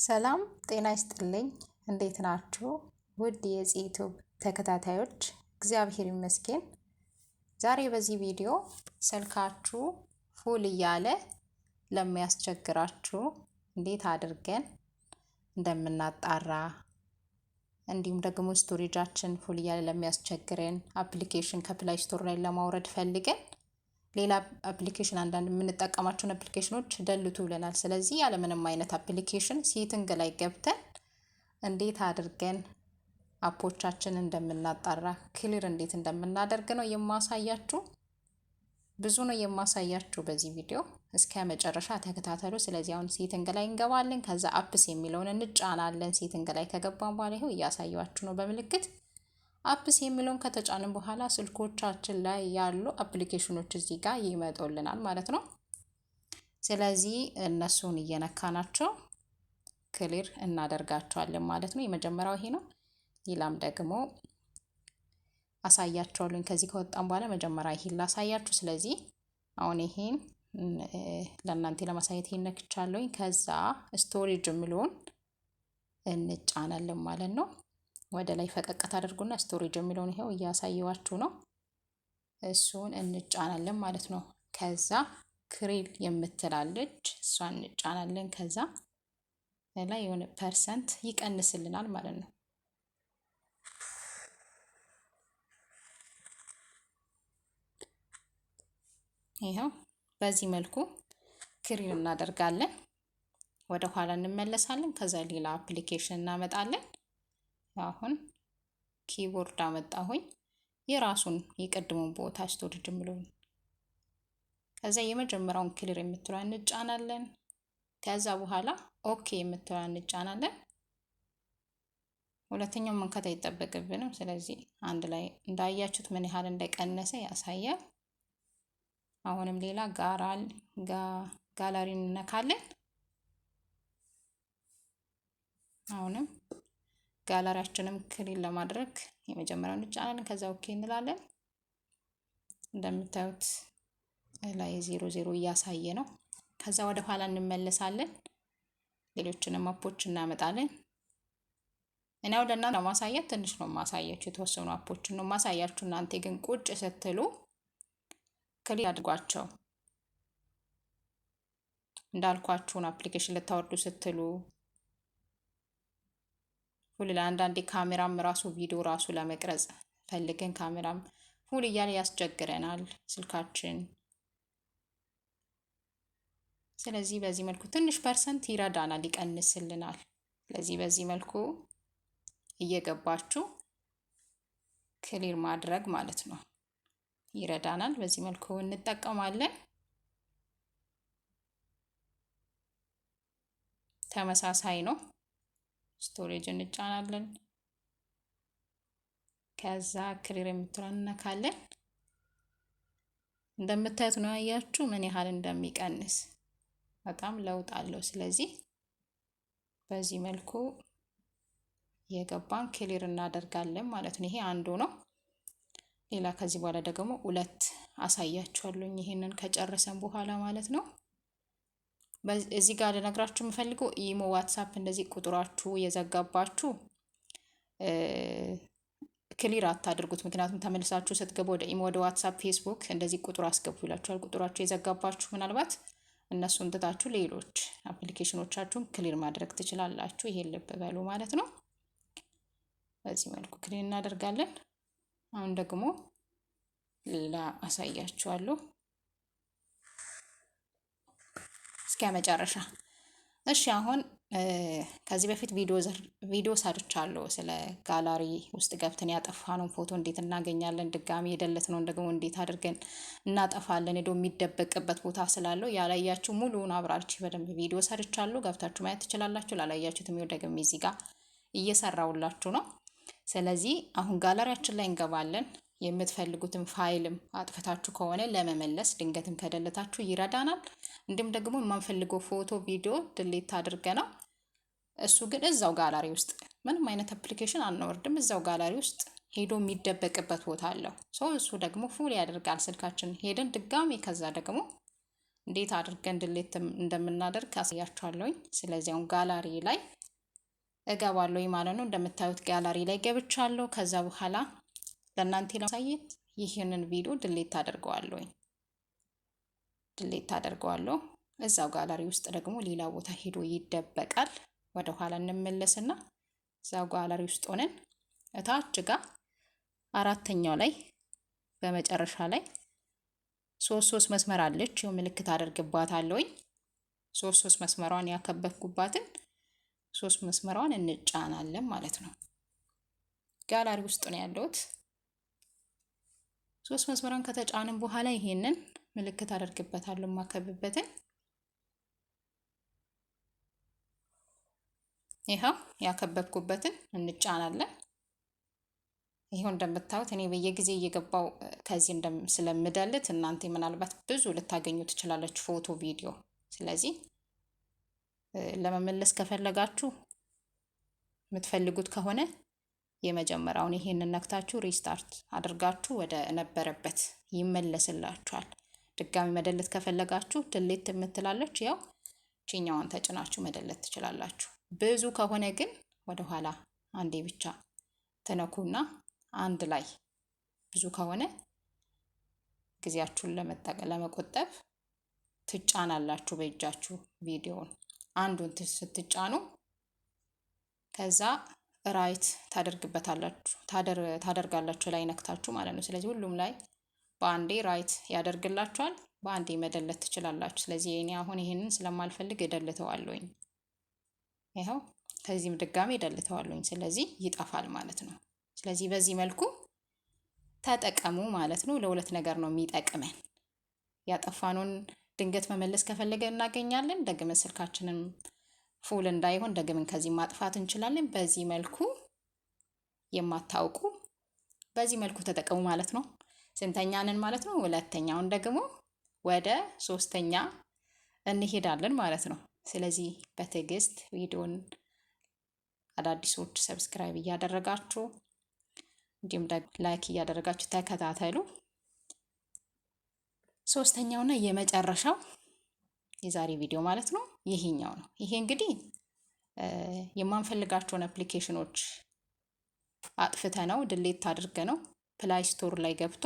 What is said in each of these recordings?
ሰላም ጤና ይስጥልኝ። እንዴት ናችሁ? ውድ የዩቲዩብ ተከታታዮች፣ እግዚአብሔር ይመስገን። ዛሬ በዚህ ቪዲዮ ስልካችሁ ፉል እያለ ለሚያስቸግራችሁ እንዴት አድርገን እንደምናጣራ እንዲሁም ደግሞ ስቶሬጃችን ፉል እያለ ለሚያስቸግረን አፕሊኬሽን ከፕላይ ስቶር ላይ ለማውረድ ፈልገን ሌላ አፕሊኬሽን አንዳንድ የምንጠቀማቸውን አፕሊኬሽኖች ደልቱ ብለናል። ስለዚህ ያለምንም አይነት አፕሊኬሽን ሴቲንግ ላይ ገብተን እንዴት አድርገን አፖቻችን እንደምናጣራ ክሊር እንዴት እንደምናደርግ ነው የማሳያችሁ። ብዙ ነው የማሳያችሁ በዚህ ቪዲዮ፣ እስከ መጨረሻ ተከታተሉ። ስለዚህ አሁን ሴቲንግ ላይ እንገባለን። ከዛ አፕስ የሚለውን እንጫናለን። ሴቲንግ ላይ ከገባን በኋላ ይሄው እያሳያችሁ ነው በምልክት አፕስ የሚለውን ከተጫንን በኋላ ስልኮቻችን ላይ ያሉ አፕሊኬሽኖች እዚህ ጋር ይመጡልናል ማለት ነው። ስለዚህ እነሱን እየነካናቸው ክሊር እናደርጋቸዋለን ማለት ነው። የመጀመሪያው ይሄ ነው። ሌላም ደግሞ አሳያቸዋለሁ። ከዚህ ከወጣን በኋላ መጀመሪያ ይሄን ላሳያችሁ። ስለዚህ አሁን ይሄን ለእናንተ ለማሳየት ይሄን ነክቻለሁኝ። ከዛ ስቶሬጅ የሚለውን እንጫናለን ማለት ነው። ወደ ላይ ፈቀቅ ታደርጉና ስቶሬጅ የሚለውን ይሄው እያሳየዋችሁ ነው። እሱን እንጫናለን ማለት ነው። ከዛ ክሊር የምትላለች እሷን እንጫናለን። ከዛ ላይ የሆነ ፐርሰንት ይቀንስልናል ማለት ነው። ይሄው በዚህ መልኩ ክሊር እናደርጋለን። ወደ ኋላ እንመለሳለን። ከዛ ሌላ አፕሊኬሽን እናመጣለን። አሁን ኪቦርድ አመጣሁኝ የራሱን የቀድሞውን ቦታ ስቶሬጅ የሚለውን ከዛ የመጀመሪያውን ክሊር የምትለዋን እንጫናለን። ከዛ በኋላ ኦኬ የምትለዋን እንጫናለን። ሁለተኛው መንካት አይጠበቅብንም። ስለዚህ አንድ ላይ እንዳያችሁት ምን ያህል እንደቀነሰ ያሳያል። አሁንም ሌላ ጋላሪ እንነካለን። አሁንም ጋላሪያችንም ክሊር ለማድረግ የመጀመሪያውን እንጫናለን። ከዛ ኦኬ እንላለን። እንደምታዩት ላይ 00 እያሳየ ነው። ከዛ ወደ ኋላ እንመለሳለን። ሌሎችንም አፖች እናመጣለን። እኔ አሁን ለእናንተ ለማሳየት ትንሽ ነው ማሳያችሁ፣ የተወሰኑ አፖችን ነው ማሳያችሁ። እናንተ ግን ቁጭ ስትሉ ክሊር አድርጓቸው። እንዳልኳችሁን አፕሊኬሽን ልታወርዱ ስትሉ ፉል ለአንዳንዴ ካሜራም ራሱ ቪዲዮ ራሱ ለመቅረጽ ፈልገን ካሜራም ፉል እያለ ያስቸግረናል ስልካችን። ስለዚህ በዚህ መልኩ ትንሽ ፐርሰንት ይረዳናል፣ ይቀንስልናል። ስለዚህ በዚህ መልኩ እየገባችሁ ክሊር ማድረግ ማለት ነው ይረዳናል። በዚህ መልኩ እንጠቀማለን። ተመሳሳይ ነው። ስቶሬጅ እንጫናለን። ከዛ ክሊር የምትለውን እንነካለን። እንደምታዩት ነው ያያችሁ ምን ያህል እንደሚቀንስ በጣም ለውጥ አለው። ስለዚህ በዚህ መልኩ የገባን ክሊር እናደርጋለን ማለት ነው። ይሄ አንዱ ነው። ሌላ ከዚህ በኋላ ደግሞ ሁለት አሳያችኋለሁ ይሄንን ከጨረሰን በኋላ ማለት ነው። እዚህ ጋር ልነግራችሁ የምፈልገው ኢሞ፣ ዋትሳፕ እንደዚህ ቁጥራችሁ የዘጋባችሁ ክሊር አታድርጉት። ምክንያቱም ተመልሳችሁ ስትገቡ ወደ ኢሞ፣ ወደ ዋትሳፕ፣ ፌስቡክ እንደዚህ ቁጥር አስገቡ ይላችኋል። ቁጥራችሁ የዘጋባችሁ ምናልባት እነሱን ትታችሁ ሌሎች አፕሊኬሽኖቻችሁን ክሊር ማድረግ ትችላላችሁ። ይሄን ልብ በሉ ማለት ነው። በዚህ መልኩ ክሊር እናደርጋለን። አሁን ደግሞ ሌላ አሳያችኋለሁ እስከ መጨረሻ። እሺ አሁን ከዚህ በፊት ቪዲዮ ሰርቻለሁ ስለ ጋላሪ ውስጥ ገብተን ያጠፋነው ፎቶ እንዴት እናገኛለን፣ ድጋሚ የደለትነውን ደግሞ እንዴት አድርገን እናጠፋለን። ሄዶ የሚደበቅበት ቦታ ስላለው ያላያችሁ ሙሉውን አብራርቼ በደንብ ቪዲዮ ሰርቻለሁ፣ ገብታችሁ ማየት ትችላላችሁ። ላላያችሁትም ይኸው ደግሞ እዚህ ጋር እየሰራውላችሁ ነው። ስለዚህ አሁን ጋላሪያችን ላይ እንገባለን። የምትፈልጉትን ፋይልም አጥፍታችሁ ከሆነ ለመመለስ ድንገትም ከደለታችሁ ይረዳናል። እንዲሁም ደግሞ የማንፈልገው ፎቶ፣ ቪዲዮ ድሌት አድርገናል። እሱ ግን እዛው ጋላሪ ውስጥ ምንም አይነት አፕሊኬሽን አናወርድም። እዛው ጋላሪ ውስጥ ሄዶ የሚደበቅበት ቦታ አለው። እሱ ደግሞ ፉል ያደርጋል ስልካችን ሄደን ድጋሚ ከዛ ደግሞ እንዴት አድርገን ድሌት እንደምናደርግ አሳያችኋለሁኝ። ስለዚህ አሁን ጋላሪ ላይ እገባለሁኝ ማለት ነው። እንደምታዩት ጋላሪ ላይ ገብቻለሁ። ከዛ በኋላ ለእናንተ ለማሳየት ይህንን ቪዲዮ ድሌት አደርገዋለሁኝ። ድሌት አደርገዋለሁ። እዛው ጋላሪ ውስጥ ደግሞ ሌላ ቦታ ሄዶ ይደበቃል። ወደ ኋላ እንመለስና እዛው ጋላሪ ውስጥ ሆነን እታች ጋር አራተኛው ላይ በመጨረሻ ላይ ሶስት መስመር አለች። ይኸው ምልክት አደርግባታለሁኝ። ሶስት መስመሯን ያከበብኩባትን 3 መስመሯን እንጫናለን ማለት ነው። ጋላሪ ውስጥ ነው ያለሁት። 3 መስመሯን ከተጫንን በኋላ ይሄንን ምልክት አደርግበታለሁ ማከብበትን። ይሄው ያከበብኩበትን እንጫናለን። ይሄው እንደምታዩት እኔ በየጊዜ እየገባው ከዚህ ስለምደልት እናንተ ምናልባት ብዙ ልታገኙ ትችላላችሁ ፎቶ፣ ቪዲዮ። ስለዚህ ለመመለስ ከፈለጋችሁ የምትፈልጉት ከሆነ የመጀመሪያውን ይሄንን ነክታችሁ ሪስታርት አድርጋችሁ ወደ ነበረበት ይመለስላችኋል። ድጋሚ መደለት ከፈለጋችሁ ድሌት የምትላለች ያው ቺኛዋን ተጭናችሁ መደለት ትችላላችሁ። ብዙ ከሆነ ግን ወደ ኋላ አንዴ ብቻ ተነኩና አንድ ላይ ብዙ ከሆነ ጊዜያችሁን ለመቆጠብ ትጫናላችሁ በእጃችሁ ቪዲዮውን። አንዱን ስትጫኑ ከዛ ራይት ታደርጋላችሁ ላይ ነክታችሁ ማለት ነው። ስለዚህ ሁሉም ላይ በአንዴ ራይት ያደርግላችኋል፣ በአንዴ መደለት ትችላላችሁ። ስለዚህ እኔ አሁን ይሄንን ስለማልፈልግ እደልተዋለሁኝ። ይኸው ከዚህም ድጋሜ እደልተዋለሁኝ። ስለዚህ ይጠፋል ማለት ነው። ስለዚህ በዚህ መልኩ ተጠቀሙ ማለት ነው። ለሁለት ነገር ነው የሚጠቅመን። ያጠፋነውን ድንገት መመለስ ከፈለገ እናገኛለን። ደግመን ስልካችንን ፉል እንዳይሆን ደግመን ከዚህ ማጥፋት እንችላለን። በዚህ መልኩ የማታውቁ በዚህ መልኩ ተጠቀሙ ማለት ነው። ስንተኛንን ማለት ነው? ሁለተኛውን ደግሞ ወደ ሶስተኛ እንሄዳለን ማለት ነው። ስለዚህ በትዕግስት ቪዲዮን አዳዲሶች ሰብስክራይብ እያደረጋችሁ እንዲሁም ላይክ እያደረጋችሁ ተከታተሉ። ሶስተኛውና የመጨረሻው የዛሬ ቪዲዮ ማለት ነው ይሄኛው ነው። ይሄ እንግዲህ የማንፈልጋቸውን አፕሊኬሽኖች አጥፍተ ነው ድሌት አድርገ ነው ፕላይ ስቶር ላይ ገብቶ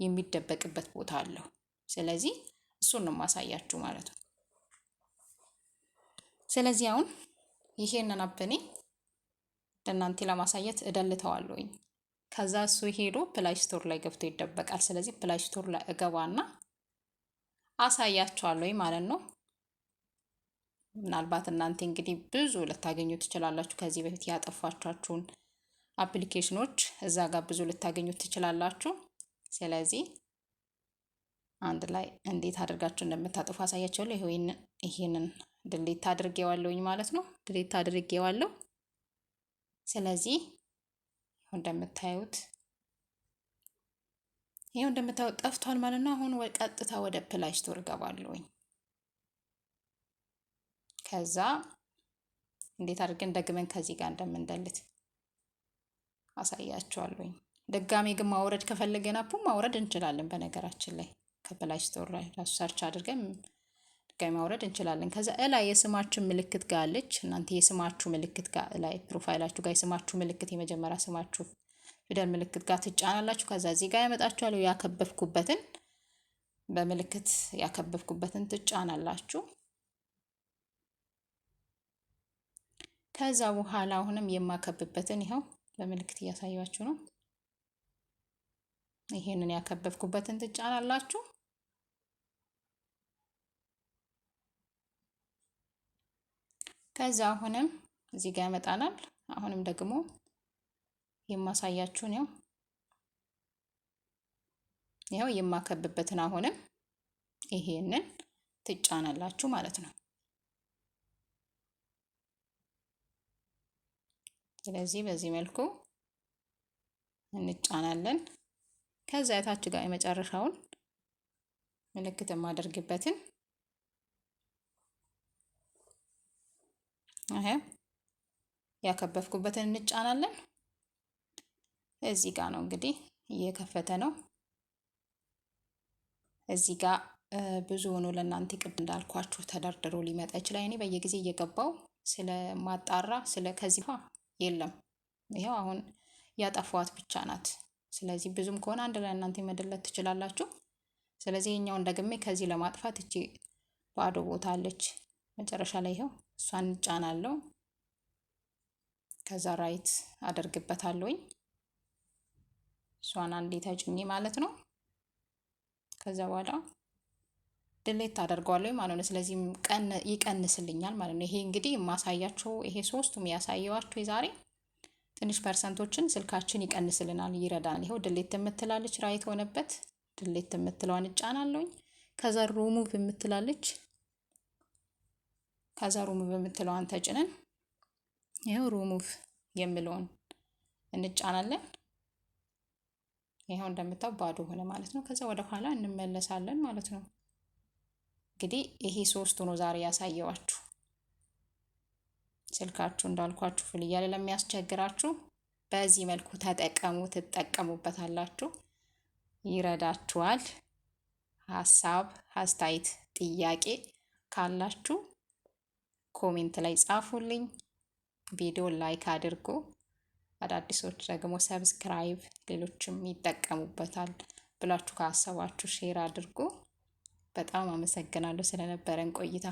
የሚደበቅበት ቦታ አለው። ስለዚህ እሱን ነው ማሳያችሁ ማለት ነው። ስለዚህ አሁን ይሄንን አፕ እኔ ለእናንተ ለማሳየት እደልተዋለሁኝ። ከዛ እሱ ሄዶ ፕላይ ስቶር ላይ ገብቶ ይደበቃል። ስለዚህ ፕላይ ስቶር ላይ እገባና አሳያችኋለሁ ማለት ነው። ምናልባት እናንተ እንግዲህ ብዙ ልታገኙ ትችላላችሁ። ከዚህ በፊት ያጠፋችኋቸውን አፕሊኬሽኖች እዛ ጋር ብዙ ልታገኙ ትችላላችሁ። ስለዚህ አንድ ላይ እንዴት አድርጋችሁ እንደምታጠፉ አሳያችኋለሁ። ይሄንን ድሌት አድርጌዋለሁኝ ማለት ነው። ድሌት አድርጌዋለሁ። ስለዚህ እንደምታዩት ጠፍቷል ማለት ነው። አሁን ቀጥታ ወደ ፕላይ ስቶር እገባለሁኝ። ከዛ እንዴት አድርገን ደግመን ከዚህ ጋር እንደምንደልት አሳያችኋለሁኝ። ድጋሜ ግን ማውረድ ከፈለገን አፑን ማውረድ እንችላለን። በነገራችን ላይ ከፕላይ ስቶር ላይ ራሱ ሰርች አድርገን ድጋሜ ማውረድ እንችላለን። ከዛ ላይ የስማችሁ ምልክት ጋር አለች። እናንተ የስማችሁ ምልክት ጋር ላይ ፕሮፋይላችሁ ጋር የስማችሁ ምልክት የመጀመሪያ ስማችሁ ፊደል ምልክት ጋር ትጫናላችሁ። ከዛ እዚህ ጋር ያመጣችኋል። ያከበብኩበትን በምልክት ያከበብኩበትን ትጫናላችሁ። ከዛ በኋላ አሁንም የማከብበትን ይኸው በምልክት እያሳያችሁ ነው። ይሄንን ያከበብኩበትን ትጫናላችሁ። ከዛ አሁንም እዚህ ጋር ያመጣናል። አሁንም ደግሞ የማሳያችሁ ነው። ያው የማከብበትን አሁንም ይሄንን ትጫናላችሁ ማለት ነው። ስለዚህ በዚህ መልኩ እንጫናለን። ከዛ የታች ጋር የመጨረሻውን ምልክት የማደርግበትን ያከበብኩበትን እንጫናለን። እዚህ ጋር ነው እንግዲህ እየከፈተ ነው። እዚህ ጋር ብዙ ሆኖ ለእናንተ ቅድ እንዳልኳችሁ ተደርድሮ ሊመጣ ይችላል። እኔ በየጊዜ እየገባው ስለማጣራ ከዚህ የለም። ይኸው አሁን ያጠፋዋት ብቻ ናት። ስለዚህ ብዙም ከሆነ አንድ ላይ እናንተ መደለት ትችላላችሁ። ስለዚህ የኛውን ደግሜ ከዚህ ለማጥፋት እቺ ባዶ ቦታ አለች መጨረሻ ላይ ይኸው እሷን ጫናለው። ከዛ ራይት አደርግበታለሁኝ። እሷን አንዴ ተጭኜ ማለት ነው። ከዛ በኋላ ድሌት አደርገዋለሁ ማለት ነው። ስለዚህ ይቀንስልኛል ማለት ነው። ይሄ እንግዲህ የማሳያቸው ይሄ ሶስቱም ያሳየዋችሁ የዛሬ ትንሽ ፐርሰንቶችን ስልካችን ይቀንስልናል፣ ይረዳናል። ይኸው ድሌት የምትላለች ራይት ሆነበት። ድሌት የምትለዋን እጫናለሁኝ። ከዛ ሪሙቭ የምትላለች ከዛ ሪሙቭ የምትለዋን ተጭነን ይኸው ሪሙቭ የምለውን እንጫናለን። ይኸው እንደምታው ባዶ ሆነ ማለት ነው። ከዛ ወደ ኋላ እንመለሳለን ማለት ነው። እንግዲህ ይሄ ሶስቱ ነው ዛሬ ያሳየዋችሁ። ስልካችሁ እንዳልኳችሁ ፍል እያለ ለሚያስቸግራችሁ በዚህ መልኩ ተጠቀሙ፣ ትጠቀሙበታላችሁ፣ ይረዳችኋል። ሀሳብ አስተያየት፣ ጥያቄ ካላችሁ ኮሜንት ላይ ጻፉልኝ። ቪዲዮ ላይክ አድርጉ። አዳዲሶች ደግሞ ሰብስክራይብ፣ ሌሎችም ይጠቀሙበታል ብላችሁ ካሰባችሁ ሼር አድርጉ። በጣም አመሰግናለሁ ስለነበረን ቆይታ።